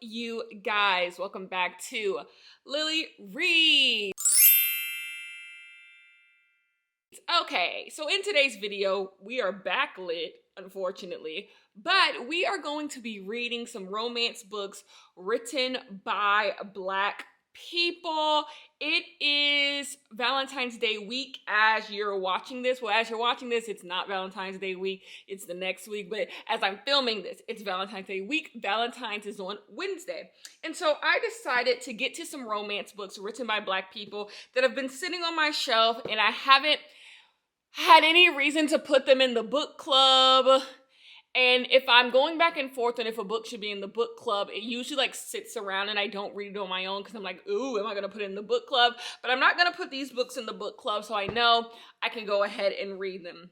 you guys? Welcome back to Lily Reads. Okay, so in today's video, we are backlit, unfortunately, but we are going to be reading some romance books written by Black people. It is Valentine's Day week as you're watching this. Well, as you're watching this, it's not Valentine's Day week, it's the next week, but as I'm filming this, it's Valentine's Day week. Valentine's is on Wednesday. And so I decided to get to some romance books written by Black people that have been sitting on my shelf, and I haven't had any reason to put them in the book club. And if I'm going back and forth on if a book should be in the book club, it usually sits around and I don't read it on my own because I'm like, ooh, am I going to put it in the book club? But I'm not going to put these books in the book club, so I know I can go ahead and read them.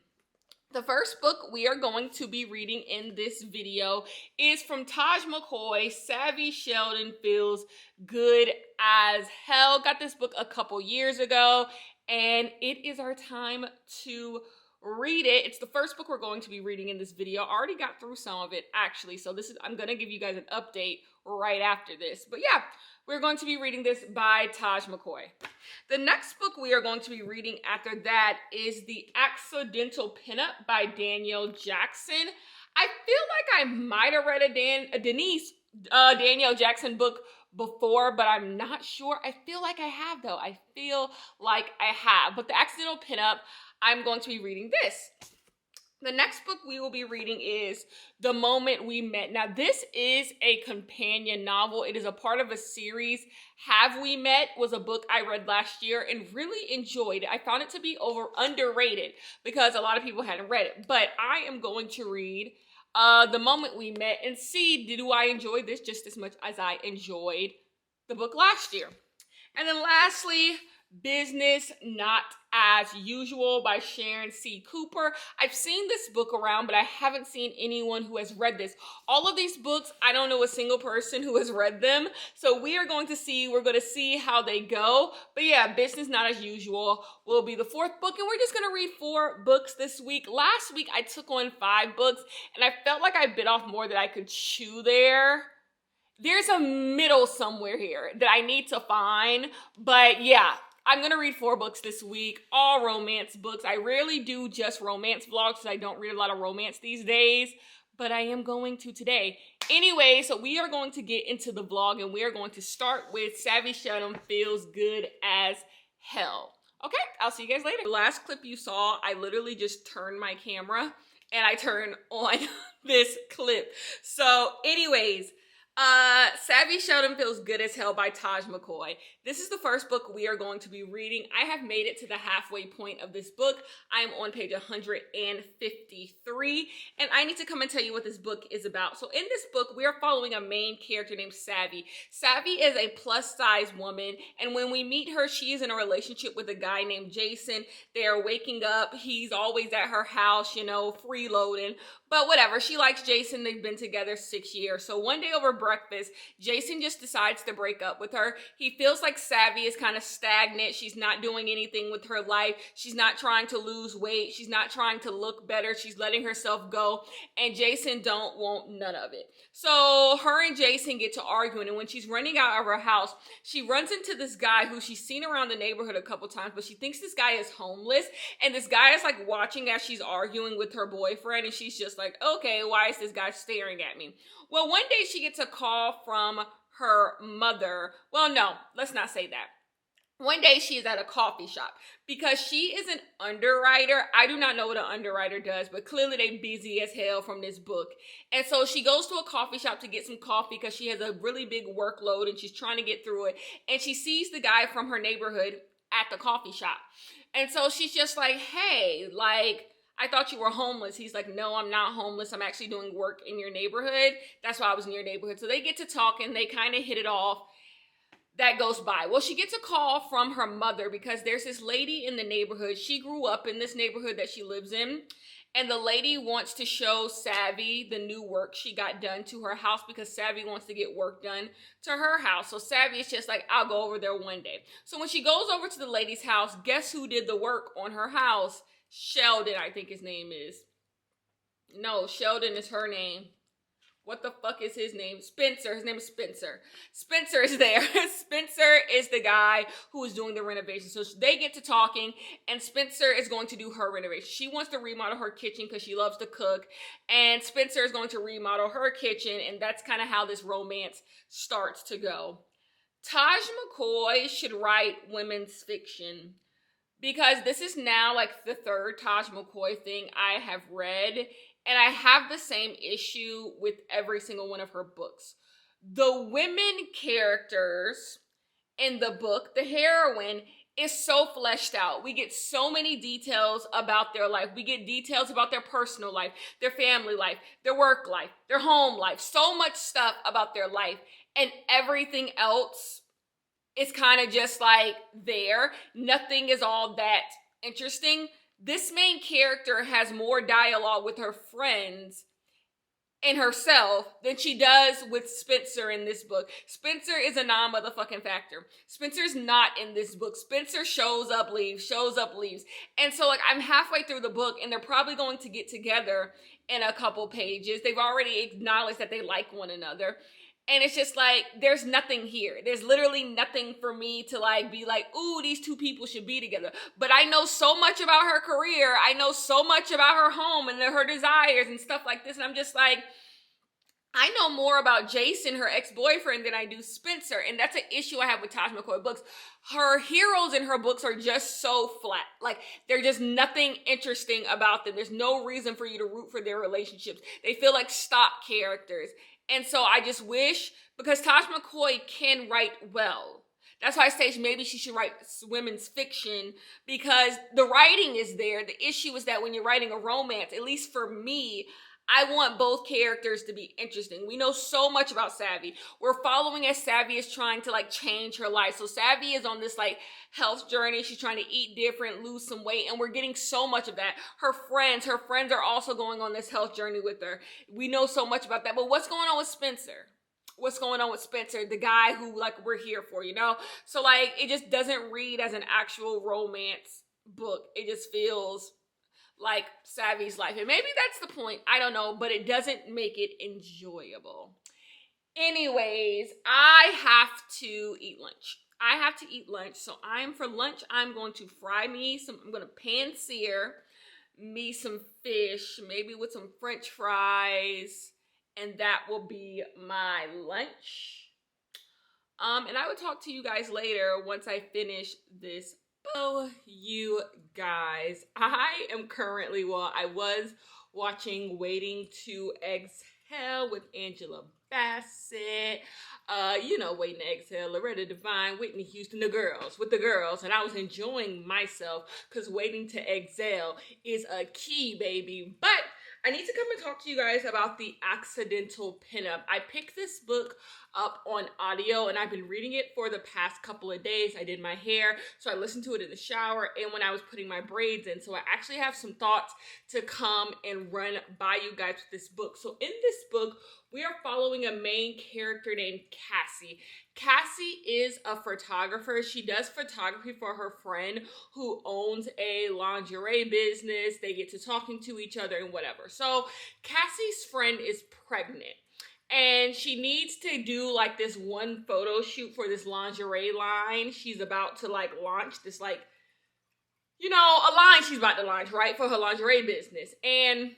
The first book we are going to be reading in this video is from Taj McCoy, Savvy Sheldon Feels Good as Hell. Got this book a couple years ago, and it is our time to read it. It's the first book we're going to be reading in this video. I already got through some of it, actually, so I'm going to give you guys an update right after this. But yeah, we're going to be reading this by Taj McCoy. The next book we are going to be reading after that is The Accidental Pinup by Danielle Jackson. I feel like I might have read a Danielle Jackson book before, but I'm not sure. I feel like I have, though. I feel like I have. But The Accidental Pinup, I'm going to be reading this. The next book we will be reading is The Moment We Met. Now, this is a companion novel. It is a part of a series. Have We Met was a book I read last year and really enjoyed. I found it to be underrated because a lot of people hadn't read it. But I am going to read The Moment We Met and see, do I enjoy this just as much as I enjoyed the book last year? And then lastly, Business Not as Usual by Sharon C. Cooper. I've seen this book around, but I haven't seen anyone who has read this. All of these books, I don't know a single person who has read them. So we're going to see how they go. But yeah, Business Not as Usual will be the fourth book, and we're just going to read 4 books this week. Last week, I took on 5 books, and I felt like I bit off more than I could chew there. There's a middle somewhere here that I need to find, but yeah, I'm going to read 4 books this week, all romance books. I rarely do just romance vlogs because I don't read a lot of romance these days, but I am going to today. Anyway, so we are going to get into the vlog, and we are going to start with Savvy Sheldon Feels Good as Hell. Okay, I'll see you guys later. The last clip you saw, I literally just turned my camera, and I turned on this clip. So anyways, Savvy Sheldon Feels Good as Hell by Taj McCoy. This is the first book we are going to be reading. I have made it to the halfway point of this book. I am on page 153, and I need to come and tell you what this book is about. So in this book, we are following a main character named Savvy. Savvy is a plus-size woman, and when we meet her, she is in a relationship with a guy named Jason. They are waking up. He's always at her house, freeloading. But whatever, she likes Jason. They've been together 6 years. So one day over breakfast, Jason just decides to break up with her. He feels like Savvy is kind of stagnant. She's not doing anything with her life. She's not trying to lose weight. She's not trying to look better. She's letting herself go. And Jason don't want none of it. So her and Jason get to arguing. And when she's running out of her house, she runs into this guy who she's seen around the neighborhood a couple times, but she thinks this guy is homeless. And this guy is watching as she's arguing with her boyfriend. And she's just like, okay, why is this guy staring at me? Well, one day she gets a call from her mother. Well, no, let's not say that. One day she is at a coffee shop because she is an underwriter. I do not know what an underwriter does, but clearly they busy as hell from this book. And so she goes to a coffee shop to get some coffee because she has a really big workload and she's trying to get through it. And she sees the guy from her neighborhood at the coffee shop. And so she's just like, hey, I thought you were homeless. He's like, no, I'm not homeless. I'm actually doing work in your neighborhood. That's why I was in your neighborhood. So they get to talking. They kind of hit it off. That goes by. Well, she gets a call from her mother because there's this lady in the neighborhood. She grew up in this neighborhood that she lives in. And the lady wants to show Savvy the new work she got done to her house because Savvy wants to get work done to her house. So Savvy is just like, I'll go over there one day. So when she goes over to the lady's house, guess who did the work on her house? Sheldon, I think his name is. No, Sheldon is her name. what the fuck is his name? Spencer. His name is Spencer. Spencer is there. Spencer is the guy who is doing the renovation. So they get to talking, and Spencer is going to do her renovation. She wants to remodel her kitchen because she loves to cook, and Spencer is going to remodel her kitchen, and that's kind of how this romance starts to go. Taj McCoy should write women's fiction, because this is now like the third Taj McCoy thing I have read, and I have the same issue with every single one of her books. The women characters in the book, the heroine, is so fleshed out. We get so many details about their life. We get details about their personal life, their family life, their work life, their home life. So much stuff about their life. And everything else is kind of just like there. Nothing is all that interesting. This main character has more dialogue with her friends and herself than she does with Spencer in this book. Spencer is a non-motherfucking factor. Spencer's not in this book. Spencer shows up, leaves. And so like I'm halfway through the book and they're probably going to get together in a couple pages. They've already acknowledged that they like one another. And it's just like, there's nothing here. There's literally nothing for me to like be like, ooh, these two people should be together. But I know so much about her career. I know so much about her home and her desires and stuff like this. And I'm just like, I know more about Jason, her ex-boyfriend, than I do Spencer. And that's an issue I have with Taj McCoy books. Her heroes in her books are just so flat. Like, there's just nothing interesting about them. There's no reason for you to root for their relationships. They feel like stock characters. And so I just wish, because Taj McCoy can write well. That's why I say maybe she should write women's fiction, because the writing is there. The issue is that when you're writing a romance, at least for me, I want both characters to be interesting. We know so much about Savvy. We're following as Savvy is trying to like change her life. So Savvy is on this like health journey. She's trying to eat different, lose some weight, and we're getting so much of that. Her friends are also going on this health journey with her. We know so much about that. But what's going on with Spencer? What's going on with Spencer, the guy who like we're here for, you know? So like it just doesn't read as an actual romance book. It just feels like Savvy's life. And maybe that's the point. I don't know, but it doesn't make it enjoyable. Anyways, I have to eat lunch. So for lunch, I'm going to I'm going to pan-sear me some fish, maybe with some French fries, and that will be my lunch. And I will talk to you guys later once I finish this. Oh, you guys, I was watching Waiting to Exhale with Angela Bassett. Waiting to Exhale, Loretta Devine, Whitney Houston, with the girls. And I was enjoying myself because Waiting to Exhale is a key, baby. But I need to come and talk to you guys about The Accidental Pinup. I picked this book up on audio and I've been reading it for the past couple of days. I did my hair, so I listened to it in the shower and when I was putting my braids in. So I actually have some thoughts to come and run by you guys with this book. So in this book, we are following a main character named Cassie. Cassie is a photographer. She does photography for her friend who owns a lingerie business. They get to talking to each other and whatever. So Cassie's friend is pregnant and she needs to do like this one photo shoot for this lingerie line. She's about to like launch this like, a line she's about to launch, right, for her lingerie business. And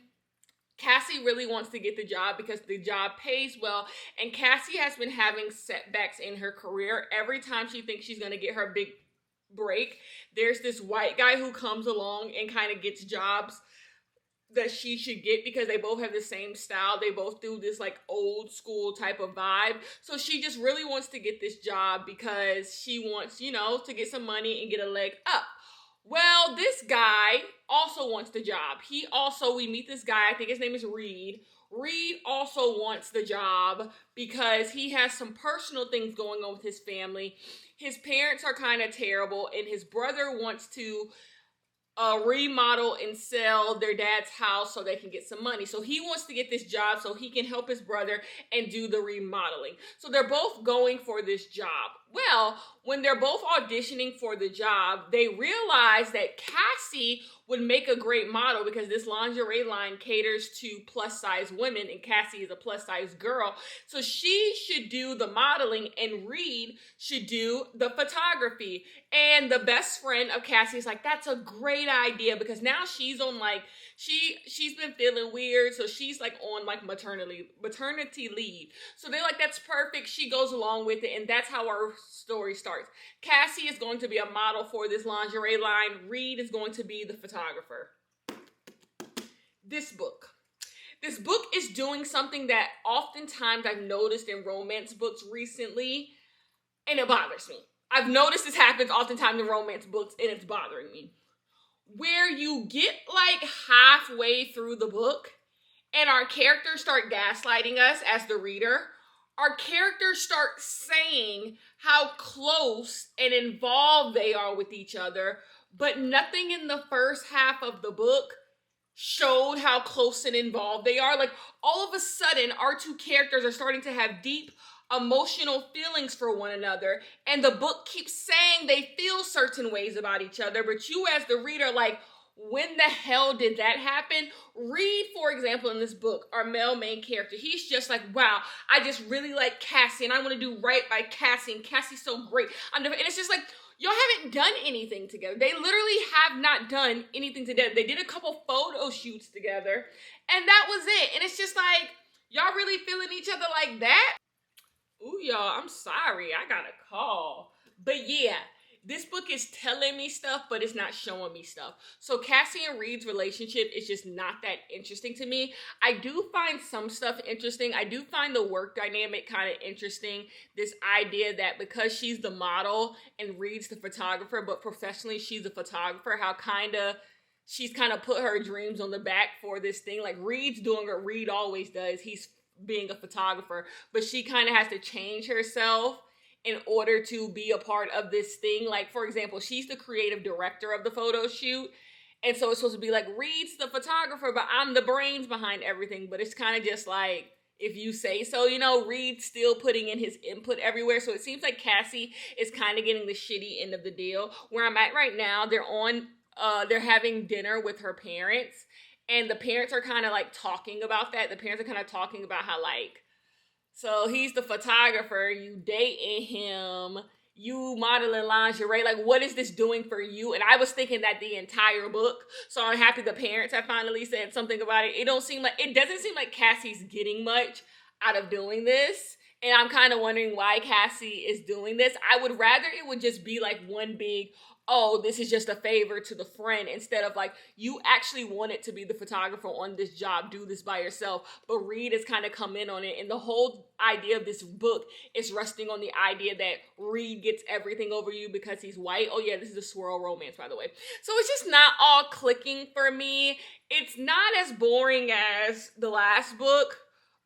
Cassie really wants to get the job because the job pays well, and Cassie has been having setbacks in her career. Every time she thinks she's going to get her big break, there's this white guy who comes along and kind of gets jobs that she should get because they both have the same style. They both do this like old school type of vibe. So she just really wants to get this job because she wants, to get some money and get a leg up. Well, this guy also wants the job. We meet this guy, I think his name is Reed. Reed also wants the job because he has some personal things going on with his family. His parents are kind of terrible, and his brother wants to remodel and sell their dad's house so they can get some money. So he wants to get this job so he can help his brother and do the remodeling. So they're both going for this job. Well, when they're both auditioning for the job, they realize that Cassie would make a great model because this lingerie line caters to plus size women and Cassie is a plus size girl. So she should do the modeling and Reed should do the photography. And the best friend of Cassie is like, that's a great idea because now she's on like, she's been feeling weird. So she's like on like maternity leave. So they're like, that's perfect. She goes along with it. And that's how our story starts. Cassie is going to be a model for this lingerie line. Reed is going to be the photographer. This book is doing something that oftentimes I've noticed in romance books recently, and it bothers me. I've noticed this happens oftentimes in romance books, and it's bothering me. Where you get like halfway through the book, and our characters start gaslighting us as the reader. Our characters start saying how close and involved they are with each other, but nothing in the first half of the book showed how close and involved they are. Like all of a sudden, our two characters are starting to have deep emotional feelings for one another, and the book keeps saying they feel certain ways about each other, but you as the reader, like, when the hell did that happen? Reed, for example, in this book, our male main character, he's just like, wow, I just really like Cassie and I want to do right by Cassie and Cassie's so great. And it's just like, y'all haven't done anything together. They literally have not done anything together. They did a couple photo shoots together and that was it. And it's just like, y'all really feeling each other like that? Ooh, y'all, I'm sorry. I got a call. But yeah. This book is telling me stuff, but it's not showing me stuff. So Cassie and Reed's relationship is just not that interesting to me. I do find some stuff interesting. I do find the work dynamic kind of interesting. This idea that because she's the model and Reed's the photographer, but professionally she's the photographer, how she's kind of put her dreams on the back for this thing. Like Reed's doing what Reed always does. He's being a photographer, but she kind of has to change herself in order to be a part of this thing. Like, for example, she's the creative director of the photo shoot. And so it's supposed to be like, Reed's the photographer, but I'm the brains behind everything. But it's kind of just like, if you say so, you know, Reed's still putting in his input everywhere. So it seems like Cassie is kind of getting the shitty end of the deal. Where I'm at right now, they're having dinner with her parents. And the parents are kind of like talking about that. The parents are kind of talking about how like, so he's the photographer, you dating him, you modeling lingerie, like what is this doing for you? And I was thinking that the entire book, so I'm happy the parents have finally said something about it. It doesn't seem like Cassie's getting much out of doing this. And I'm kind of wondering why Cassie is doing this. I would rather it would just be like one big, oh, this is just a favor to the friend, instead of like, you actually wanted to be the photographer on this job, do this by yourself. But Reed has kind of come in on it. And the whole idea of this book is resting on the idea that Reed gets everything over you because he's white. Oh yeah, this is a swirl romance, by the way. So it's just not all clicking for me. It's not as boring as the last book,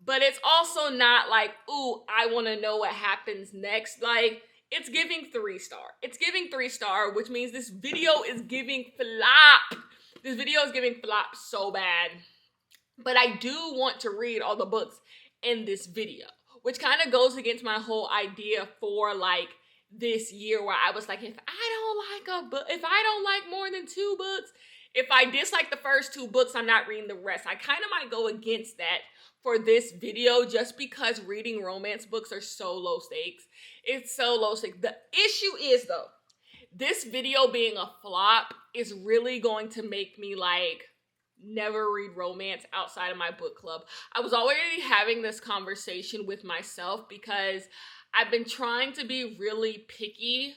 but it's also not like, ooh, I want to know what happens next. Like, it's giving 3-star. It's giving 3-star, which means this video is giving flop. This video is giving flop so bad. But I do want to read all the books in this video, which kind of goes against my whole idea for like this year, where I was like, if I don't like a book, if I don't like more than 2 books, if I dislike the first 2 books, I'm not reading the rest. I kind of might go against that for this video just because reading romance books are so low stakes. It's so low stakes. The issue is though, this video being a flop is really going to make me like never read romance outside of my book club. I was already having this conversation with myself because I've been trying to be really picky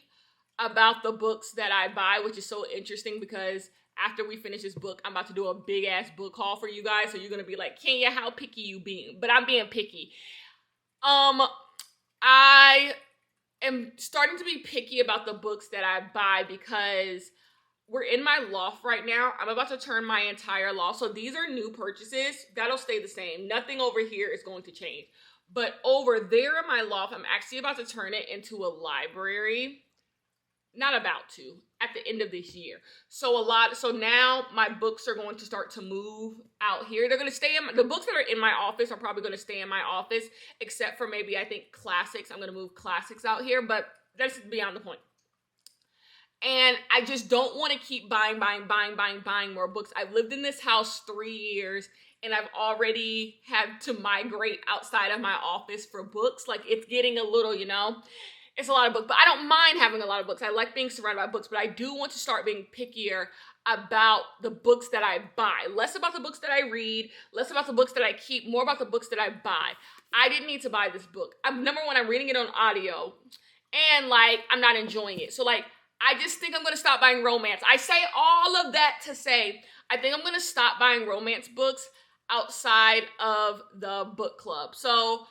about the books that I buy, which is so interesting because after we finish this book, I'm about to do a big ass book haul for you guys. So you're going to be like, Kenya, how picky you being? But I'm being picky. I am starting to be picky about the books that I buy because we're in my loft right now. I'm about to turn my entire loft. So these are new purchases. That'll stay the same. Nothing over here is going to change. But over there in my loft, I'm actually about to turn it into a library. Not about to, at the end of this year. So now my books are going to start to move out here. They're going to stay the books that are in my office are probably going to stay in my office, except for maybe I think classics. I'm going to move classics out here, but That's beyond the point. And I just don't want to keep buying more books. I've lived in this house 3 years, and I've already had to migrate outside of my office for books. Like, it's getting a little, it's a lot of books, but I don't mind having a lot of books. I like being surrounded by books, but I do want to start being pickier about the books that I buy. Less about the books that I read, less about the books that I keep, more about the books that I buy. I didn't need to buy this book. Number one, I'm reading it on audio, and I'm not enjoying it. So I just think I'm going to stop buying romance. I say all of that to say, I think I'm going to stop buying romance books outside of the book club. So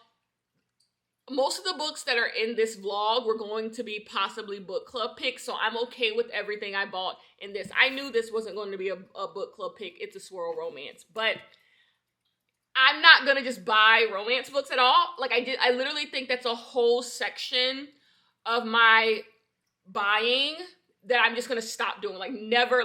most of the books that are in this vlog were going to be possibly book club picks, so I'm okay with everything I bought in this. I knew this wasn't going to be a book club pick. It's a swirl romance, but I'm not going to just buy romance books at all. I literally think that's a whole section of my buying that I'm just gonna stop doing. Never,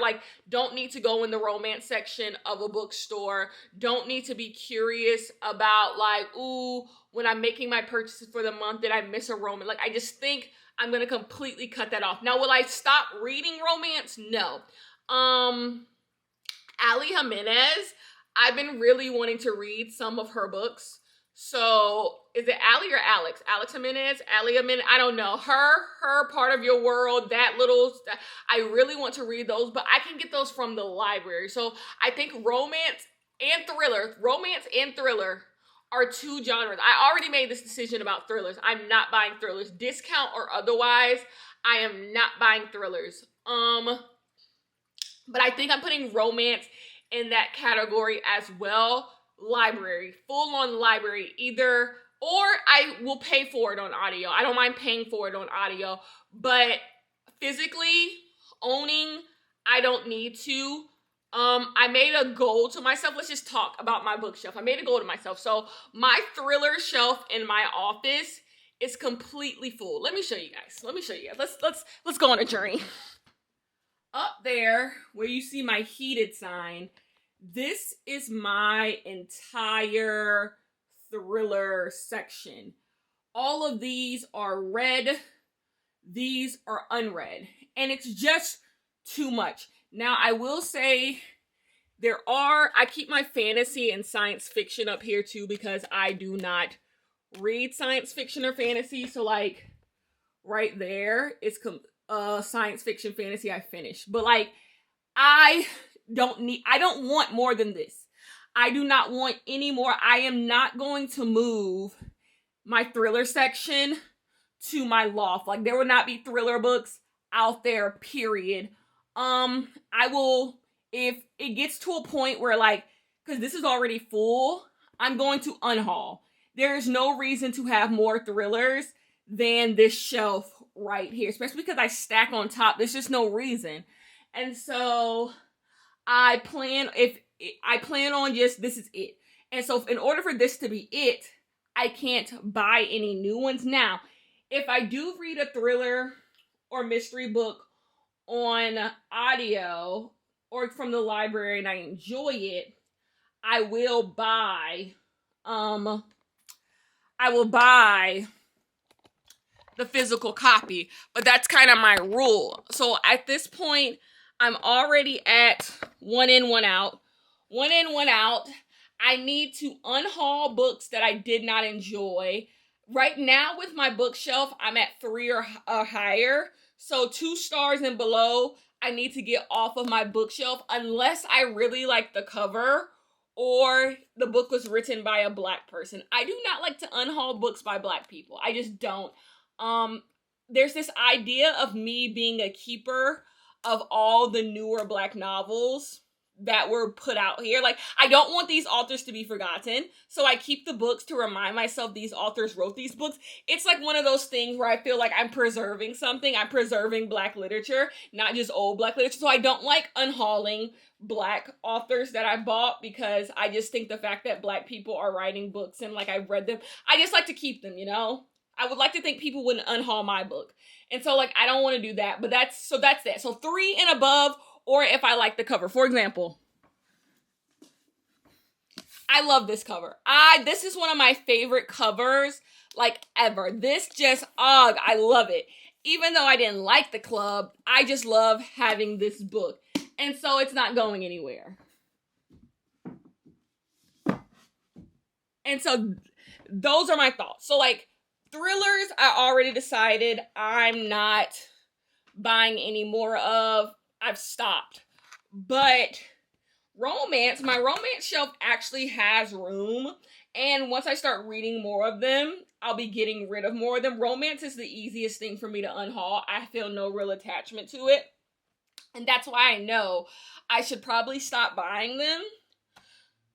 don't need to go in the romance section of a bookstore. Don't need to be curious about ooh, when I'm making my purchases for the month, did I miss a romance? I just think I'm gonna completely cut that off. Now, will I stop reading romance? No. Ali Jimenez, I've been really wanting to read some of her books. So, is it Ali or Alex? Alex Jimenez? Ali Jimenez? I don't know. Her Part of Your World, I really want to read those, but I can get those from the library. So, I think romance and thriller are two genres. I already made this decision about thrillers. I'm not buying thrillers. Discount or otherwise, I am not buying thrillers. But I think I'm putting romance in that category as well. Library, full-on library, or I will pay for it on audio. I don't mind paying for it on audio, but physically owning, I don't need to. I made a goal to myself. Let's just talk about my bookshelf. I made a goal to myself. So my thriller shelf in my office is completely full. Let me show you guys. Let's go on a journey. Up there, where you see my heated sign, this is my entire thriller section. All of these are read. These are unread. And it's just too much. Now, I will say I keep my fantasy and science fiction up here too, because I do not read science fiction or fantasy. So right there is science fiction fantasy I finished. But I don't want more than this. I do not want any more. I am not going to move my thriller section to my loft. There will not be thriller books out there, period. I will, if it gets to a point where because this is already full, I'm going to unhaul. There is no reason to have more thrillers than this shelf right here, especially because I stack on top. There's just no reason. And so I plan on just, this is it. And so in order for this to be it, I can't buy any new ones. Now, if I do read a thriller or mystery book on audio or from the library and I enjoy it, I will buy the physical copy. But that's kind of my rule. So at this point, I'm already at one in, one out. One in, one out. I need to unhaul books that I did not enjoy. Right now with my bookshelf, I'm at 3 or higher. So 2 stars and below, I need to get off of my bookshelf unless I really like the cover or the book was written by a Black person. I do not like to unhaul books by Black people. I just don't. There's this idea of me being a keeper of all the newer Black novels that were put out here. I don't want these authors to be forgotten, so I keep the books to remind myself these authors wrote these books. It's one of those things where I feel like I'm preserving something. I'm preserving Black literature, not just old Black literature. So I don't like unhauling Black authors that I bought because I just think the fact that Black people are writing books and I've read them, I just like to keep them, I would like to think people wouldn't unhaul my book. And so I don't want to do that, but that's that. So 3 and above, or if I like the cover. For example, I love this cover. This is one of my favorite covers ever. This just, I love it. even though I didn't like the club, I just love having this book. And so it's not going anywhere. And so those are my thoughts. So like thrillers, I already decided I'm not buying any more of. I've stopped. But romance, my romance shelf actually has room. And once I start reading more of them, I'll be getting rid of more of them. Romance is the easiest thing for me to unhaul. I feel no real attachment to it. And that's why I know I should probably stop buying them.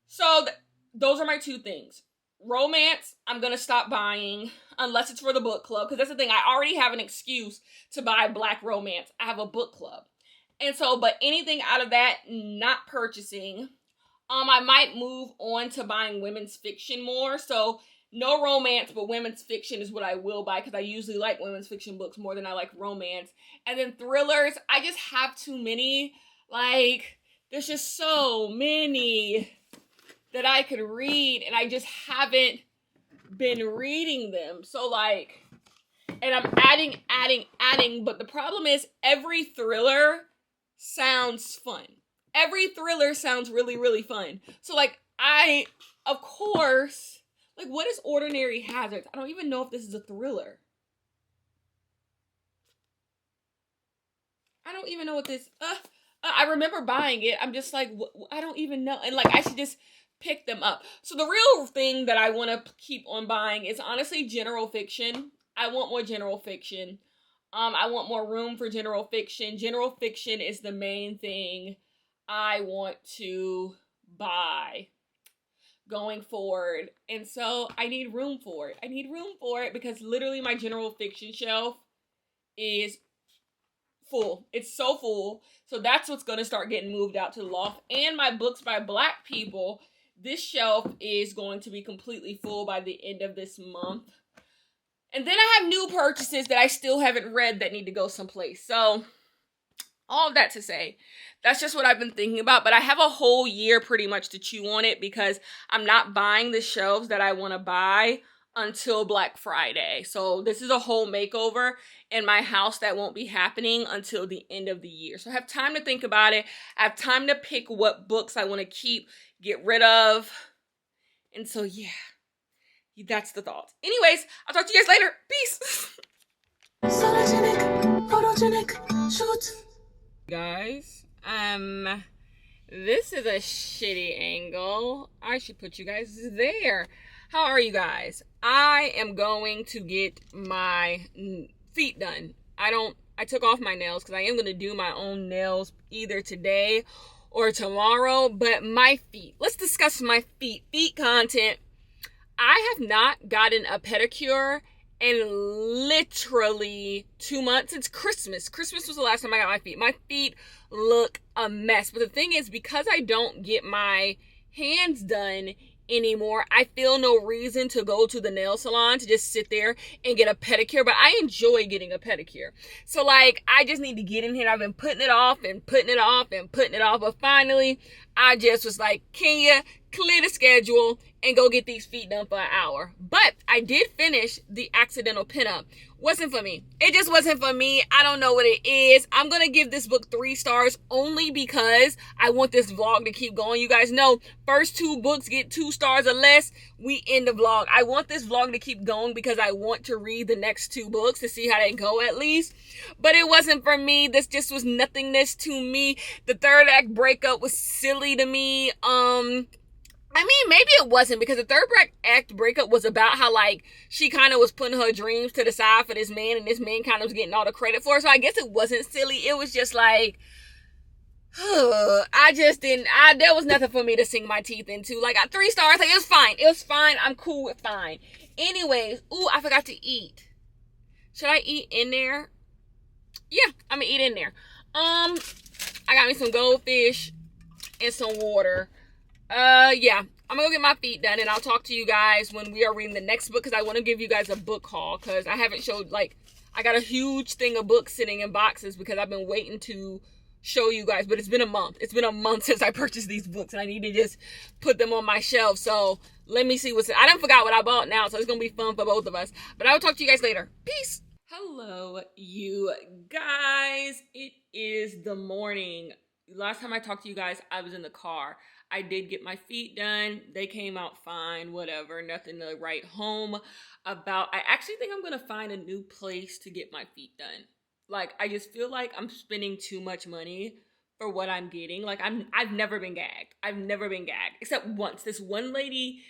So those are my two things. Romance, I'm going to stop buying unless it's for the book club. Because that's the thing. I already have an excuse to buy black romance. I have a book club. And so, but anything out of that, not purchasing. I might move on to buying women's fiction more. So no romance, but women's fiction is what I will buy because I usually like women's fiction books more than I like romance. And then thrillers, I just have too many. Like, there's just so many that I could read and I just haven't been reading them. So like, and I'm adding, but the problem is every thriller sounds fun. Every thriller sounds really, really fun. So like, of course, like what is Ordinary Hazards? I don't even know if this is a thriller. I don't even know what this, I remember buying it. I'm just like, I don't even know. And like, I should just pick them up. So the real thing that I want to keep on buying is honestly general fiction. I want more general fiction. I want more room for general fiction. General fiction is the main thing I want to buy going forward. And so I need room for it. I need room for it because literally my general fiction shelf is full. It's so full. So that's what's going to start getting moved out to the loft. And my books by Black people, this shelf is going to be completely full by the end of this month. And then I have new purchases that I still haven't read that need to go someplace. So all of that to say, that's just what I've been thinking about. But I have a whole year pretty much to chew on it because I'm not buying the shelves that I want to buy until Black Friday. So this is a whole makeover in my house that won't be happening until the end of the year. So I have time to think about it. I have time to pick what books I want to keep, get rid of. And so, yeah, that's the thought. Anyways, I'll talk to you guys later. Peace. Photogenic, shoot. Guys, this is a shitty angle. I should put you guys there. How are you guys? I am going to get my feet done. I took off my nails because I am going to do my own nails either today or tomorrow, but my feet. Let's discuss my feet. Feet content. I have not gotten a pedicure in literally 2 months. Since Christmas. Christmas was the last time I got my feet. My feet look a mess. But the thing is, because I don't get my hands done anymore, I feel no reason to go to the nail salon to just sit there and get a pedicure, but I enjoy getting a pedicure. So like, I just need to get in here. I've been putting it off and putting it off and putting it off, but finally I just was like, can you clear the schedule and go get these feet done for an hour? But I did finish The Accidental Pinup. Wasn't for me. It just wasn't for me. I don't know what it is. I'm going to give this book 3 stars only because I want this vlog to keep going. You guys know, first 2 books get 2 stars or less, we end the vlog. I want this vlog to keep going because I want to read the next 2 books to see how they go at least. But it wasn't for me. This just was nothingness to me. The third act breakup was silly to me. I mean, maybe it wasn't, because the third act breakup was about how, like, she kind of was putting her dreams to the side for this man, and this man kind of was getting all the credit for it. So I guess it wasn't silly. It was just like, there was nothing for me to sink my teeth into. Like, 3 stars, like, it was fine. It was fine. I'm cool with fine. Anyways, ooh, I forgot to eat. Should I eat in there? Yeah, I'm gonna eat in there. I got me some goldfish and some water. Yeah, I'm gonna go get my feet done, and I'll talk to you guys when we are reading the next book, because I want to give you guys a book haul, because I haven't showed, like, I got a huge thing of books sitting in boxes because I've been waiting to show you guys, but it's been a month. It's been a month since I purchased these books, and I need to just put them on my shelf. So let me see I done forgot what I bought now, so it's gonna be fun for both of us. But I will talk to you guys later. Peace. Hello, you guys. It is the morning. Last time I talked to you guys, I was in the car. I did get my feet done. They came out fine, whatever. Nothing to write home about. I actually think I'm going to find a new place to get my feet done. Like, I just feel like I'm spending too much money for what I'm getting. Like, I've never been gagged. I've never been gagged except once. This one lady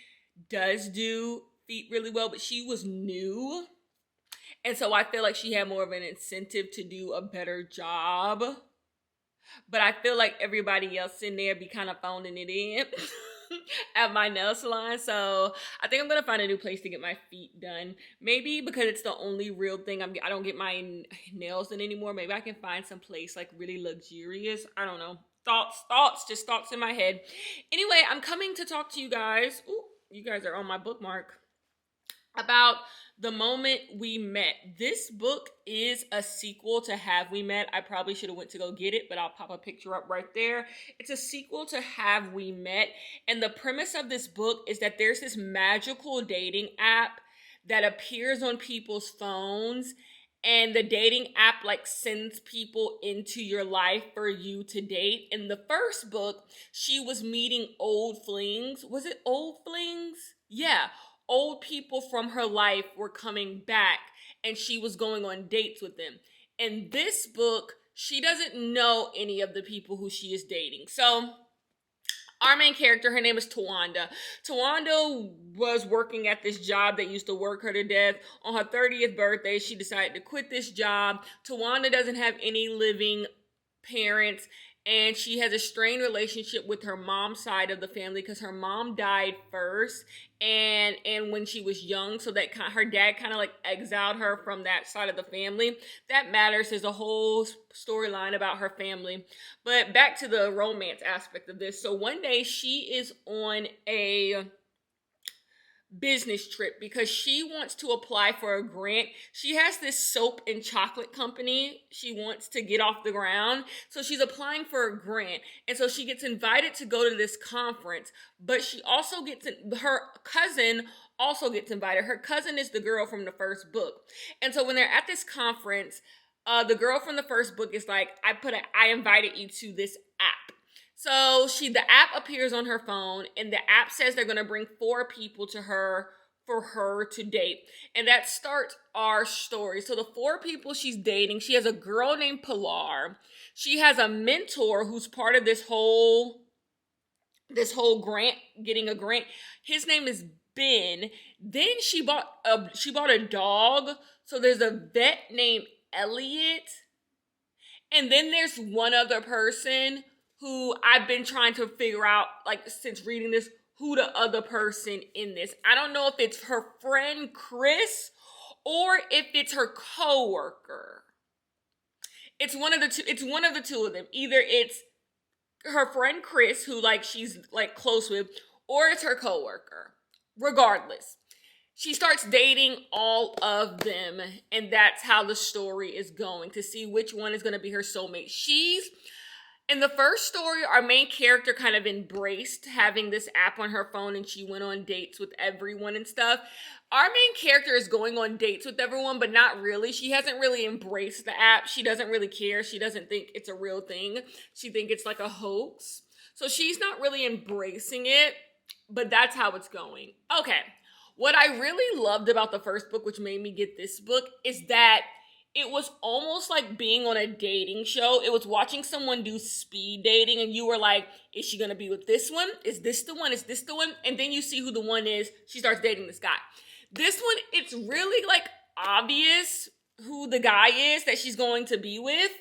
does do feet really well, but she was new, and so I feel like she had more of an incentive to do a better job. But I feel like everybody else in there be kind of phoning it in at my nail salon. So I think I'm going to find a new place to get my feet done. Maybe because it's the only real thing I don't get my nails done anymore. Maybe I can find some place like really luxurious. I don't know. Just thoughts in my head. Anyway, I'm coming to talk to you guys. Ooh, you guys are on my bookmark. About The Moment We Met. This book is a sequel to Have We Met. I probably should have went to go get it, but I'll pop a picture up right there. It's a sequel to Have We Met, and the premise of this book is that there's this magical dating app that appears on people's phones, and the dating app like sends people into your life for you to date. In the first book, she was meeting old flings. Was it old flings? Yeah. Old people from her life were coming back and she was going on dates with them. In this book, she doesn't know any of the people who she is dating. So our main character, her name is Tawanda. Tawanda was working at this job that used to work her to death. On her 30th birthday, she decided to quit this job. Tawanda doesn't have any living parents, and she has a strained relationship with her mom's side of the family because her mom died first and when she was young, so that her dad kind of like exiled her from that side of the family. That matters. There's a whole storyline about her family. But back to the romance aspect of this. So one day she is on a business trip because she wants to apply for a grant. She has this soap and chocolate company she wants to get off the ground. So she's applying for a grant. And so she gets invited to go to this conference, but she also her cousin also gets invited. Her cousin is the girl from the first book. And so when they're at this conference, the girl from the first book is like, I invited you to this app. So the app appears on her phone, and the app says they're going to bring 4 people to her for her to date. And that starts our story. So the 4 people she's dating, she has a girl named Pilar. She has a mentor who's part of this whole grant, getting a grant. His name is Ben. Then she bought a dog. So there's a vet named Elliot. And then there's one other person who I've been trying to figure out, like, since reading this, who the other person in this. I don't know if it's her friend Chris or if it's her coworker. It's one of the two of them. Either it's her friend Chris, who like she's like close with, or it's her coworker. Regardless, she starts dating all of them, and that's how the story is going, to see which one is going to be her soulmate. In the first story, our main character kind of embraced having this app on her phone, and she went on dates with everyone and stuff. Our main character is going on dates with everyone, but not really. She hasn't really embraced the app. She doesn't really care. She doesn't think it's a real thing. She thinks it's like a hoax. So she's not really embracing it, but that's how it's going. Okay. What I really loved about the first book, which made me get this book, is that it was almost like being on a dating show. It was watching someone do speed dating, and you were like, is she going to be with this one? Is this the one? Is this the one? And then you see who the one is. She starts dating this guy. This one, it's really like obvious who the guy is that she's going to be with,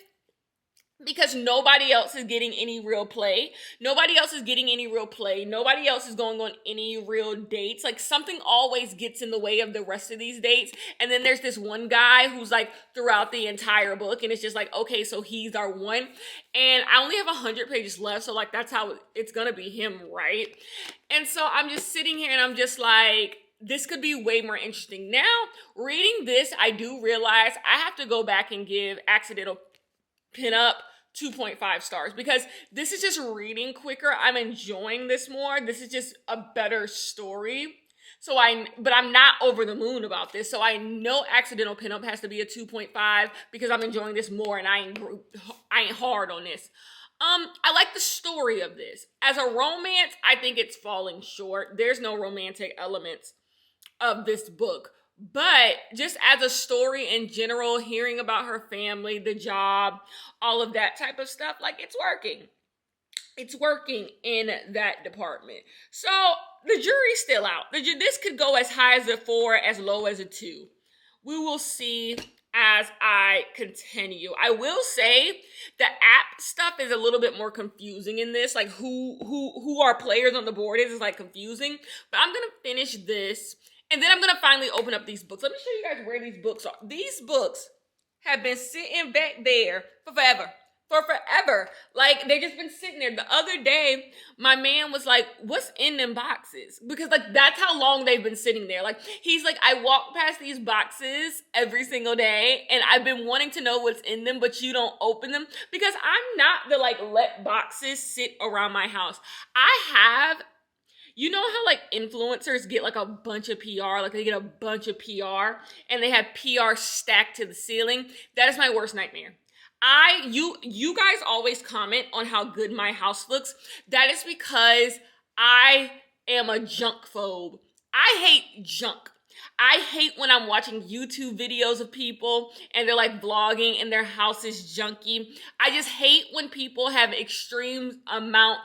because nobody else is getting any real play. Nobody else is getting any real play. Nobody else is going on any real dates. Like, something always gets in the way of the rest of these dates. And then there's this one guy who's like throughout the entire book, and it's just like, okay, so he's our one. And I only have 100 pages left, so like that's how it's gonna be him, right? And so I'm just sitting here and I'm just like, this could be way more interesting. Now, reading this, I do realize I have to go back and give Accidental Pin Up 2.5 stars, because this is just reading quicker. I'm enjoying this more. This is just a better story. But I'm not over the moon about this. So I know Accidental Pinup has to be a 2.5 because I'm enjoying this more and I ain't hard on this. I like the story of this. As a romance, I think it's falling short. There's no romantic elements of this book. But just as a story in general, hearing about her family, the job, all of that type of stuff, like it's working. It's working in that department. So the jury's still out. This could go as high as a 4, as low as a 2. We will see as I continue. I will say the app stuff is a little bit more confusing in this. Like who our players on the board is like confusing. But I'm gonna finish this and then I'm gonna finally open up these books. Let me show you guys where these books are. These books have been sitting back there for forever. Like they've just been sitting there. The other day, my man was like, what's in them boxes? Because like that's how long they've been sitting there. Like he's like, I walk past these boxes every single day and I've been wanting to know what's in them, but you don't open them because I'm not the like let boxes sit around my house. You know how like influencers get like a bunch of PR, like they get a bunch of PR and they have PR stacked to the ceiling? That is my worst nightmare. You guys always comment on how good my house looks. That is because I am a junk phobe. I hate junk. I hate when I'm watching YouTube videos of people and they're like vlogging and their house is junky. I just hate when people have extreme amount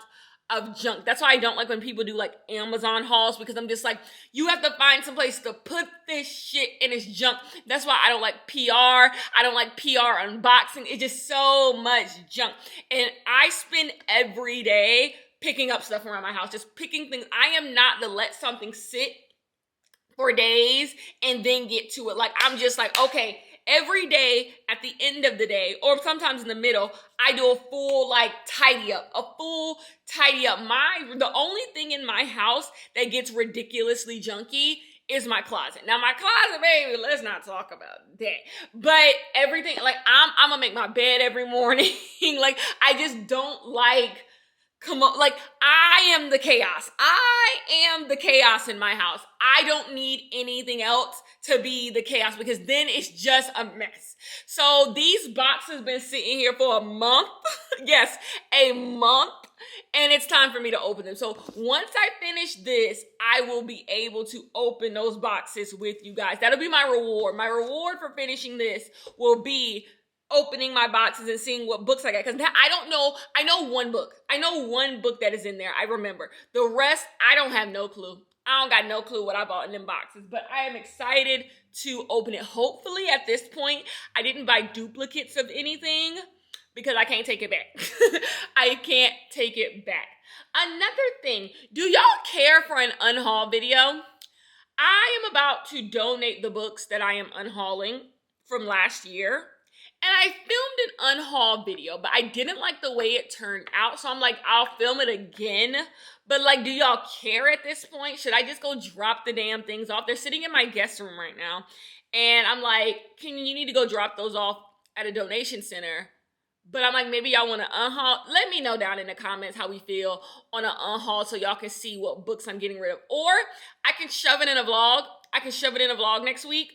of junk. That's why I don't like when people do like Amazon hauls because I'm just like, you have to find some place to put this shit in its junk. That's why I don't like PR. I don't like PR unboxing. It's just so much junk. And I spend every day picking up stuff around my house, just picking things. I am not to let something sit for days and then get to it. Like I'm just like, okay, every day at the end of the day, or sometimes in the middle, I do a full like tidy up. The only thing in my house that gets ridiculously junky is my closet. Now my closet, baby, let's not talk about that. But everything, like I'm gonna make my bed every morning. Like I just don't like, come on, like I am the chaos. I am the chaos in my house. I don't need anything else to be the chaos because then it's just a mess. So these boxes been sitting here for a month. Yes, a month. And it's time for me to open them. So once I finish this, I will be able to open those boxes with you guys. That'll be my reward. My reward for finishing this will be opening my boxes and seeing what books I got. Because I don't know. I know one book. I know one book that is in there. I remember. The rest, I don't have no clue. I don't got no clue what I bought in them boxes. But I am excited to open it. Hopefully at this point, I didn't buy duplicates of anything because I can't take it back. I can't take it back. Another thing, do y'all care for an unhaul video? I am about to donate the books that I am unhauling from last year. And I filmed an unhaul video, but I didn't like the way it turned out. So I'm like, I'll film it again. But like, do y'all care at this point? Should I just go drop the damn things off? They're sitting in my guest room right now. And I'm like, you need to go drop those off at a donation center. But I'm like, maybe y'all want to unhaul. Let me know down in the comments how we feel on an unhaul so y'all can see what books I'm getting rid of. Or I can shove it in a vlog. I can shove it in a vlog next week.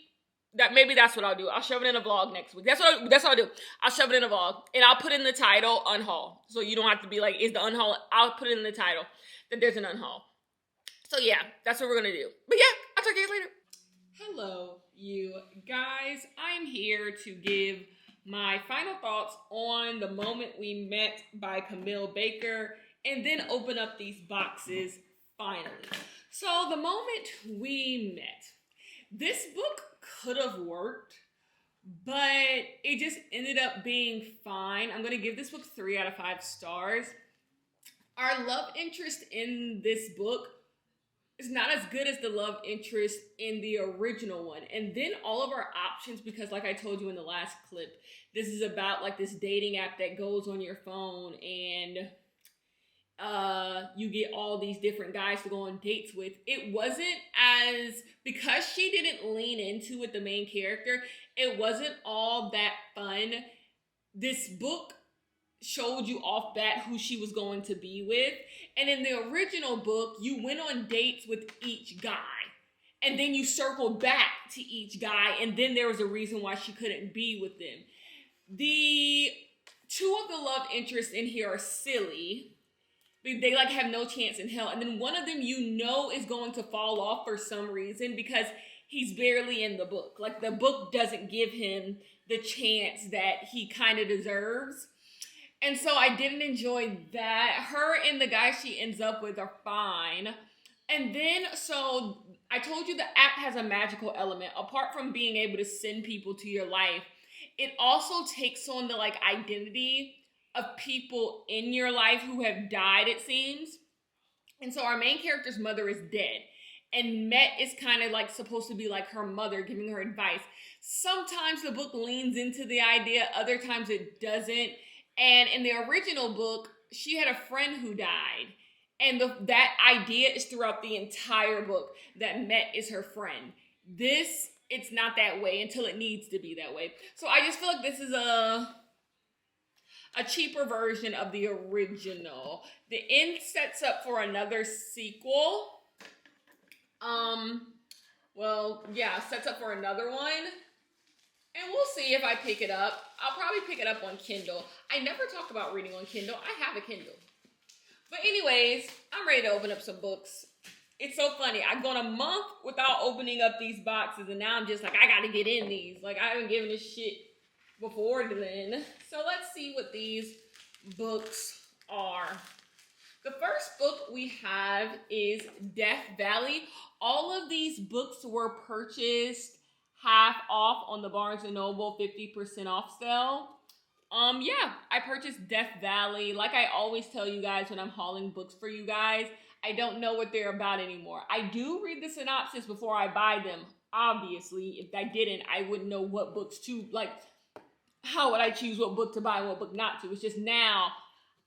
Maybe that's what I'll do. I'll shove it in a vlog next week. That's what I'll do. I'll shove it in a vlog. And I'll put in the title, unhaul. So you don't have to be like, is the unhaul? I'll put it in the title that there's an unhaul. So yeah, that's what we're going to do. But yeah, I'll talk to you guys later. Hello, you guys. I'm here to give my final thoughts on The Moment We Met by Camille Baker and then open up these boxes finally. So The Moment We Met. This book could have worked, but it just ended up being fine. I'm going to give this book 3 out of 5 stars. Our love interest in this book is not as good as the love interest in the original one. And then all of our options, because like I told you in the last clip, this is about like this dating app that goes on your phone and you get all these different guys to go on dates with. It wasn't as, because she didn't lean into it, the main character, it wasn't all that fun. This book showed you off bat who she was going to be with. And in the original book, you went on dates with each guy. and then you circle back to each guy, and then there was a reason why she couldn't be with them. The two of the love interests in here are silly. They like have no chance in hell. And then one of them is going to fall off for some reason because he's barely in the book. Like the book doesn't give him the chance that he kind of deserves. And so I didn't enjoy that. Her and the guy she ends up with are fine. And then, so I told you the app has a magical element. Apart from being able to send people to your life, it also takes on the like identity of people in your life who have died, it seems. And so our main character's mother is dead. And Met is kind of like supposed to be like her mother, giving her advice. Sometimes the book leans into the idea, other times it doesn't. And in the original book, she had a friend who died. And that idea is throughout the entire book, that Met is her friend. This, it's not that way until it needs to be that way. So I just feel like this is a cheaper version of the original. The end sets up for another sequel. Sets up for another one. And we'll see if I pick it up. I'll probably pick it up on Kindle. I never talk about reading on Kindle. I have a Kindle. But anyways, I'm ready to open up some books. It's so funny. I've gone a month without opening up these boxes, and now I'm just like, I gotta get in these. Like, I haven't given this shit before then. So let's see what these books are. The first book we have is Death Valley. All of these books were purchased half off on the Barnes & Noble 50% off sale. I purchased Death Valley. Like I always tell you guys when I'm hauling books for you guys, I don't know what they're about anymore. I do read the synopsis before I buy them. Obviously, if I didn't, I wouldn't know what books to, like, how would I choose what book to buy and what book not to? It's just now,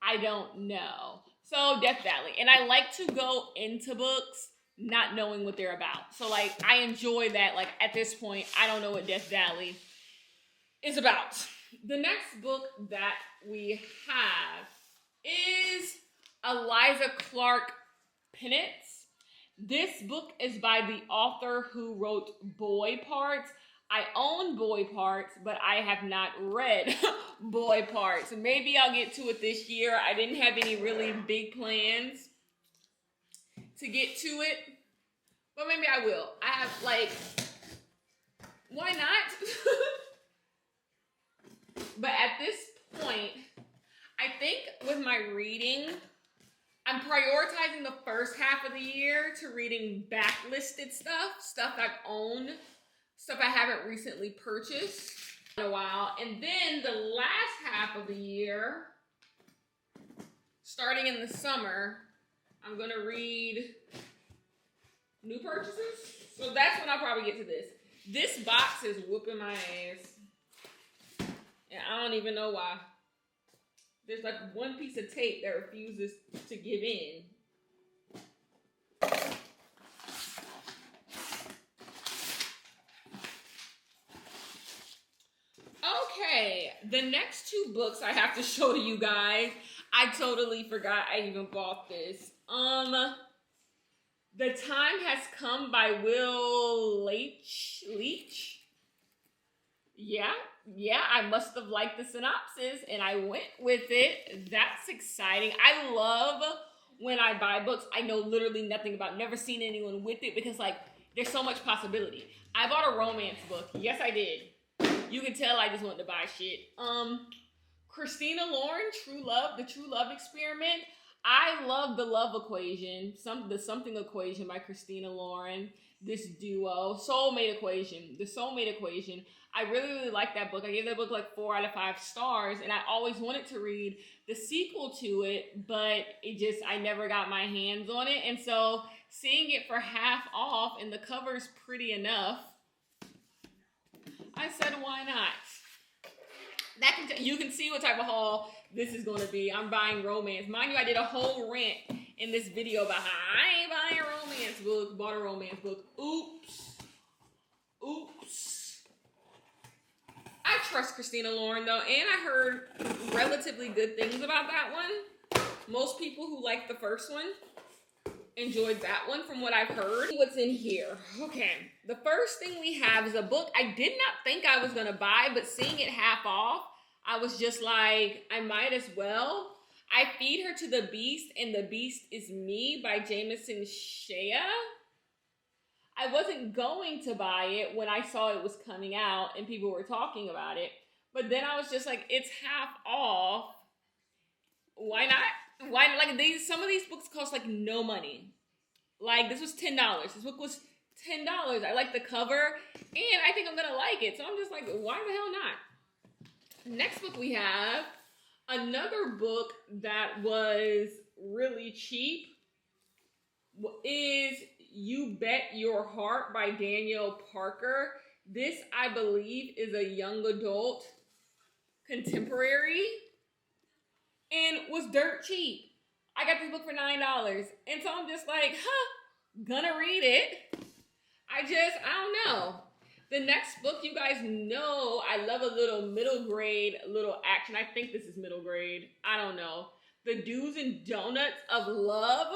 I don't know. So, Death Valley. And I like to go into books not knowing what they're about. So, like, I enjoy that. Like, at this point, I don't know what Death Valley is about. The next book that we have is Eliza Clark Penance. This book is by the author who wrote Boy Parts. I own Boy Parts, but I have not read Boy Parts. Maybe I'll get to it this year. I didn't have any really big plans to get to it, but maybe I will. I have, like, why not? But at this point, I think with my reading, I'm prioritizing the first half of the year to reading backlisted stuff I've owned, stuff I haven't recently purchased in a while. And then the last half of the year, starting in the summer, I'm going to read new purchases. So that's when I'll probably get to this. This box is whooping my ass. And I don't even know why. There's like one piece of tape that refuses to give in. Okay, the next two books I have to show to you guys. I totally forgot I even bought this. The Time Has Come by Will Leach. Yeah, I must have liked the synopsis and I went with it. That's exciting. I love when I buy books I know literally nothing about, never seen anyone with it, because like there's so much possibility. I bought a romance book. Yes, I did. You can tell I just wanted to buy shit. Christina Lauren, The True Love Experiment. I love The Love Equation, the Something Equation by Christina Lauren. This duo, The Soulmate Equation. I really, really like that book. I gave that book like 4 out of 5 stars, and I always wanted to read the sequel to it, but I never got my hands on it. And so seeing it for half off and the cover's pretty enough, I said, why not? You can see what type of haul this is going to be. I'm buying romance. Mind you, I did a whole rant in this video about how I ain't buying a romance book, bought a romance book. Oops. I trust Christina Lauren though, and I heard relatively good things about that one. Most people who liked the first one enjoyed that one from what I've heard. What's in here? Okay, the first thing we have is a book I did not think I was gonna buy, but seeing it half off, I was just like, I might as well. I Feed Her to the Beast and the Beast is Me by Jameson Shea. I wasn't going to buy it when I saw it was coming out and people were talking about it, but then I was just like, it's half off. Why not? Why, like, some of these books cost like no money. Like, this was $10. This book was $10. I like the cover and I think I'm gonna like it. So I'm just like, why the hell not? Next book we have another book that was really cheap is You Bet Your Heart by Danielle Parker. This, I believe, is a young adult contemporary and was dirt cheap. I got this book for $9. And so I'm just like, gonna read it. I don't know. The next book, you guys know, I love a little middle grade, little action. I think this is middle grade. I don't know. The Do's and Donuts of Love.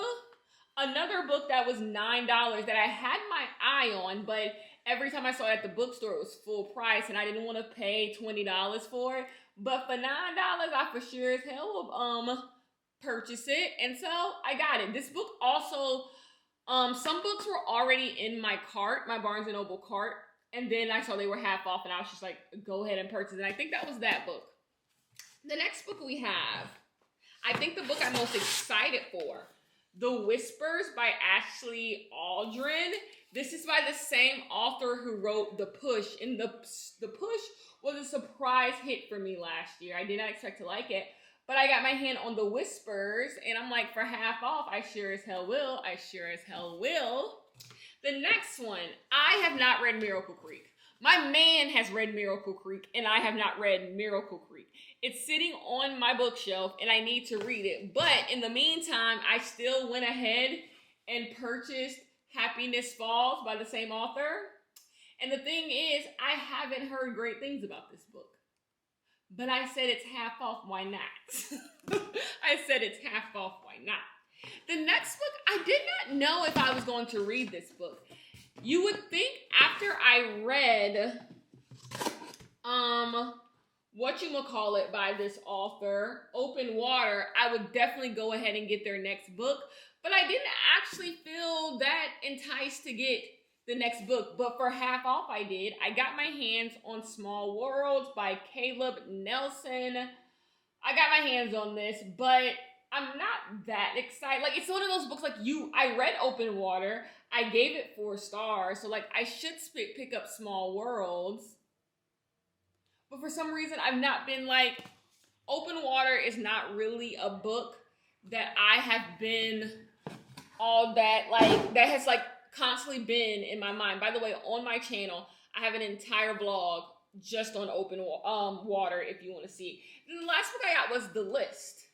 Another book that was $9 that I had my eye on, but every time I saw it at the bookstore, it was full price, and I didn't want to pay $20 for it. But for $9, I for sure as hell will purchase it, and so I got it. This book also, some books were already in my cart, my Barnes & Noble cart, and then I saw they were half off, and I was just like, go ahead and purchase it. And I think that was that book. The next book we have, I think the book I'm most excited for, The Whispers by Ashley Aldrin. This is by the same author who wrote The Push, and The Push was a surprise hit for me last year. I did not expect to like it, but I got my hand on The Whispers, and I'm like, for half off, I sure as hell will. I sure as hell will. The next one, I have not read Miracle Creek. My man has read Miracle Creek, and I have not read Miracle Creek. It's sitting on my bookshelf, and I need to read it. But in the meantime, I still went ahead and purchased Happiness Falls by the same author. And the thing is, I haven't heard great things about this book. But I said it's half off, why not? I said it's half off, why not? The next book, I did not know if I was going to read this book. You would think after I read whatchamacallit by this author, Open Water, I would definitely go ahead and get their next book. But I didn't actually feel that enticed to get the next book. But for half off, I did. I got my hands on Small Worlds by Caleb Nelson. I got my hands on this, but I'm not that excited. Like, it's one of those books, like, I read Open Water. I gave it 4 stars. So, like, I should pick up Small Worlds. But for some reason, I've not been, like, Open Water is not really a book that I have been all that, like, that has, like, constantly been in my mind. By the way, on my channel, I have an entire vlog just on Open Water if you want to see. Then the last book I got was The List.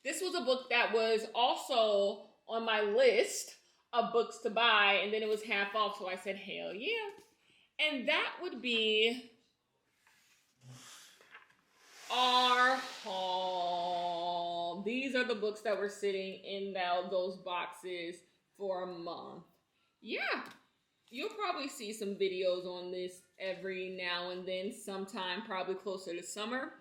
This was a book that was also on my list of books to buy, and then it was half off, so I said, hell yeah. And that would be our haul. These are the books that were sitting in those boxes for a month. Yeah, you'll probably see some videos on this every now and then, sometime probably closer to summer.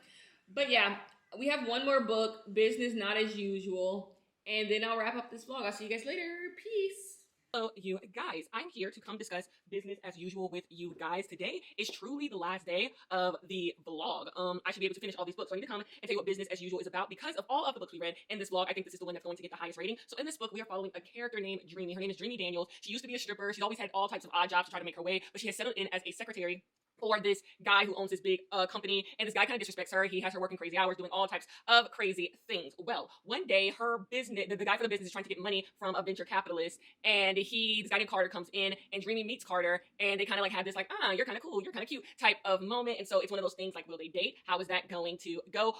But yeah, we have one more book, Business Not As Usual, and then I'll wrap up this vlog. I'll see you guys later. Peace. Hello, you guys. I'm here to come discuss business as usual with you guys. Today is truly the last day of the vlog. I should be able to finish all these books, so I need to come and tell you what business as usual is about. Because of all of the books we read in this vlog, I think this is the one that's going to get the highest rating. So in this book, we are following a character named Dreamy. Her name is Dreamy Daniels. She used to be a stripper. She's always had all types of odd jobs to try to make her way, but she has settled in as a secretary for this guy who owns this big company, and this guy kind of disrespects her. He has her working crazy hours, doing all types of crazy things. Well, one day, her business, the guy for the business is trying to get money from a venture capitalist, and this guy named Carter comes in, and Dreamy meets Carter, and they kind of like have this like, you're kind of cool, you're kind of cute type of moment, and so it's one of those things like, will they date? How is that going to go?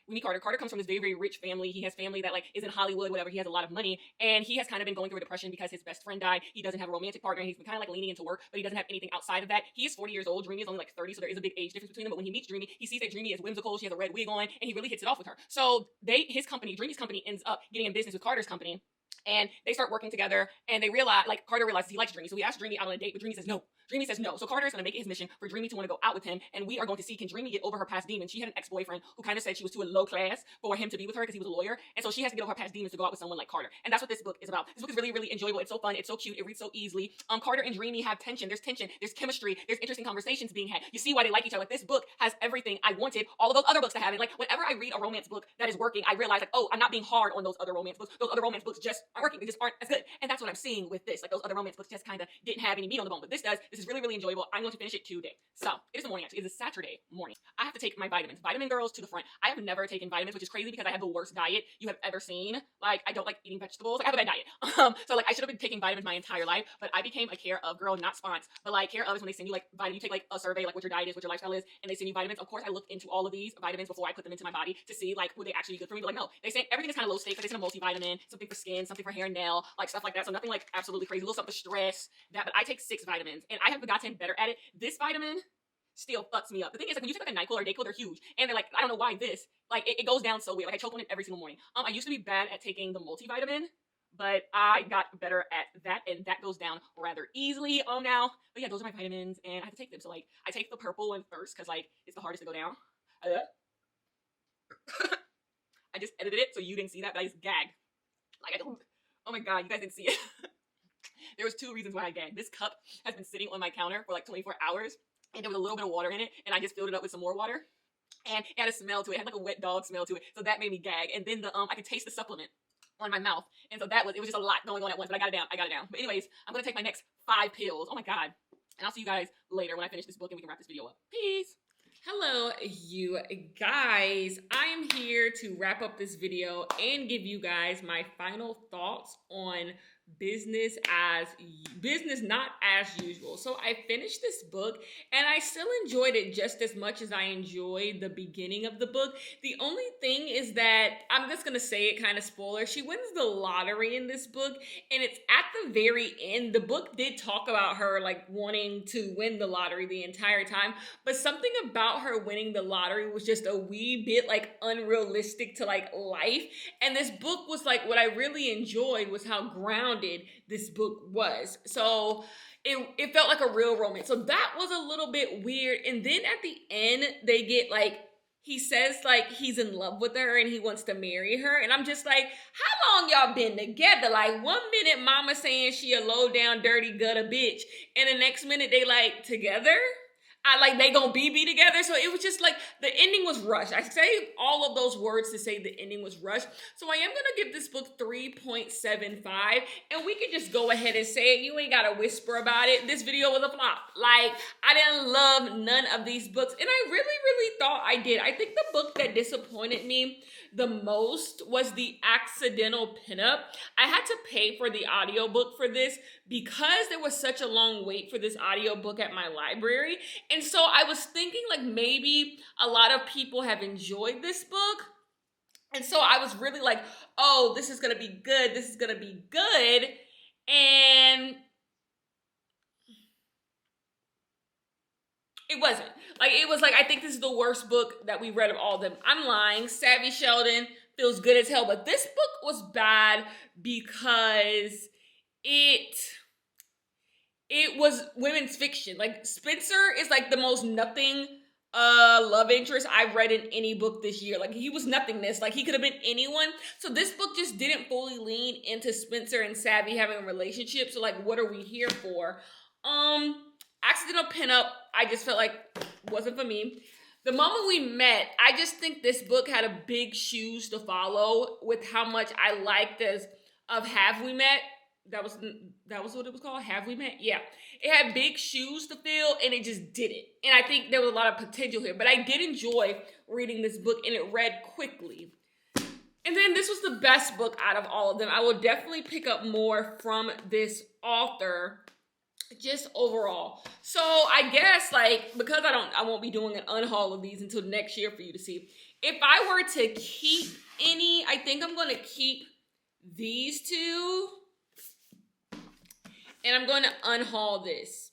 We meet Carter. Carter comes from this very, very rich family. He has family that like is in Hollywood, whatever. He has a lot of money, and he has kind of been going through a depression because his best friend died. He doesn't have a romantic partner. He's been kind of like leaning into work, but he doesn't have anything outside of that. He is 40 years old. Dreamy is only like 30, so there is a big age difference between them. But when he meets Dreamy, he sees that Dreamy is whimsical. She has a red wig on, and he really hits it off with her. So Dreamy's company ends up getting in business with Carter's company. And they start working together, and they realize, like, Carter realizes he likes Dreamy. So he asks Dreamy out on a date, but Dreamy says no. Dreamy says no. So Carter is going to make it his mission for Dreamy to want to go out with him, and we are going to see, can Dreamy get over her past demons? She had an ex-boyfriend who kind of said she was too low class for him to be with her because he was a lawyer, and so she has to get over her past demons to go out with someone like Carter. And that's what this book is about. This book is really, really enjoyable. It's so fun. It's so cute. It reads so easily. Carter and Dreamy have tension. There's chemistry. There's interesting conversations being had. You see why they like each other. Like, this book has everything I wanted all of those other books to have. And like, whenever I read a romance book that is working, I realize, like, oh, I'm not being hard on those other romance books. Those other romance books just aren't working. They just aren't as good. And that's what I'm seeing with this. Like, those other romance books just kind of didn't have any meat on the bone, but this does. This is really, really enjoyable. I'm going to finish it today. So it is the morning, actually. It is a Saturday morning. I have to take my vitamins. Vitamin girls to the front. I have never taken vitamins, which is crazy because I have the worst diet you have ever seen. Like, I don't like eating vegetables. Like, I have a bad diet. So like, I should have been taking vitamins my entire life, but I became a Care Of girl, not Spons, but like Care Of is when they send you like vitamin, you take like a survey, like what your diet is, what your lifestyle is, and they send you vitamins. Of course, I looked into all of these vitamins before I put them into my body to see like would they actually be good for me. But like, no, they say everything is kind of low stakes. Like, they send a multivitamin, something for skin, something for hair and nail, like stuff like that. So nothing like absolutely crazy. A little something for stress. That, but I take 6 vitamins, and I have gotten better at it. This vitamin still fucks me up. The thing is, like, when you take like a NyQuil or a Dayquil, they're huge, and they're like, I don't know why this, like, it goes down so weird. Like, I choke on it every single morning. I used to be bad at taking the multivitamin, but I got better at that, and that goes down rather easily now. But yeah, those are my vitamins, and I have to take them. So like, I take the purple one first because like it's the hardest to go down. I just edited it so you didn't see that, but I just gagged. Like, oh my god, you guys didn't see it. There was 2 reasons why I gagged. This cup has been sitting on my counter for like 24 hours. And there was a little bit of water in it, and I just filled it up with some more water. And it had a smell to it. It had like a wet dog smell to it. So that made me gag. And then I could taste the supplement on my mouth. And so it was just a lot going on at once, but I got it down. But anyways, I'm going to take my next 5 pills. Oh my god. And I'll see you guys later when I finish this book and we can wrap this video up. Peace. Hello, you guys. I'm here to wrap up this video and give you guys my final thoughts on business not as usual. So I finished this book and I still enjoyed it just as much as I enjoyed the beginning of the book. The only thing is that, I'm just gonna say it kind of spoiler, she wins the lottery in this book, and it's at the very end. The book did talk about her like wanting to win the lottery the entire time, but something about her winning the lottery was just a wee bit like unrealistic to like life. And this book was like, what I really enjoyed was how grounded this book was. So it felt like a real romance. So that was a little bit weird. And then at the end, they get like, he says like he's in love with her and he wants to marry her. And I'm just like, how long y'all been together? Like, one minute mama saying she a low down, dirty gutter bitch, and the next minute they like together. They gonna be together. So it was just like, the ending was rushed. I say all of those words to say the ending was rushed. So I am gonna give this book 3.75, and we can just go ahead and say it. You ain't gotta whisper about it. This video was a flop. Like, I didn't love none of these books, and I really, really thought I did. I think the book that disappointed me the most was The Accidental Pinup. I had to pay for the audiobook for this because there was such a long wait for this audiobook at my library. And so I was thinking like maybe a lot of people have enjoyed this book. And so I was really like, oh, this is gonna be good. This is gonna be good. And it wasn't. Like, it was like, I think this is the worst book that we read of all of them. I'm lying. Savvy Sheldon feels good as hell. But this book was bad because it was women's fiction. Like, Spencer is like the most nothing love interest I've read in any book this year. Like, he was nothingness. Like, he could have been anyone. So this book just didn't fully lean into Spencer and Savvy having a relationship. So like, what are we here for? Accidental Pinup, I just felt like wasn't for me. The Moment We Met, I just think this book had a big shoes to follow with how much I liked of Have We Met. That was what it was called? Have We Met? Yeah. It had big shoes to fill, and it just didn't. And I think there was a lot of potential here. But I did enjoy reading this book, and it read quickly. And then this was the best book out of all of them. I will definitely pick up more from this author, just overall. So I guess, like, because I won't be doing an unhaul of these until next year for you to see. If I were to keep any, I think I'm going to keep these 2. And I'm going to unhaul this.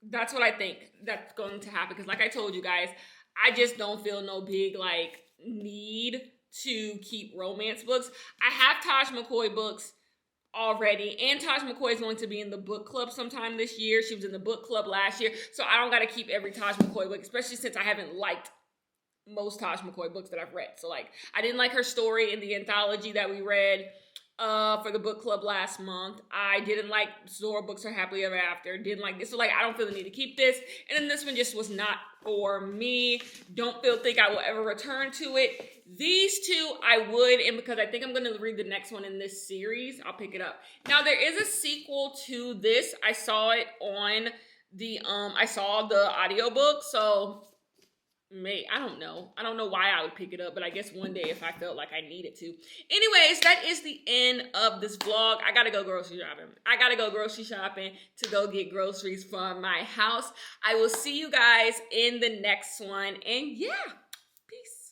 That's what I think that's going to happen. Because like I told you guys, I just don't feel no big, like, need to keep romance books. I have Taj McCoy books. already. And Taj McCoy is going to be in the book club sometime this year. She was in the book club last year. So I don't got to keep every Taj McCoy book, especially since I haven't liked most Taj McCoy books that I've read. So like, I didn't like her story in the anthology that we read for the book club last month. I didn't like Zora Books Are Happily Ever After. Didn't like this. So like, I don't feel the need to keep this. And then this one just was not for me. Don't think I will ever return to it. These two I would, and because I think I'm going to read the next one in this series, I'll pick it up. Now there is a sequel to this. I saw it on the I saw the audiobook, so I don't know why I would pick it up, but I guess one day if I felt like I needed to. Anyways, that is the end of this vlog. I gotta go grocery shopping. I gotta go grocery shopping to go get groceries for my house. I will see you guys in the next one, and yeah.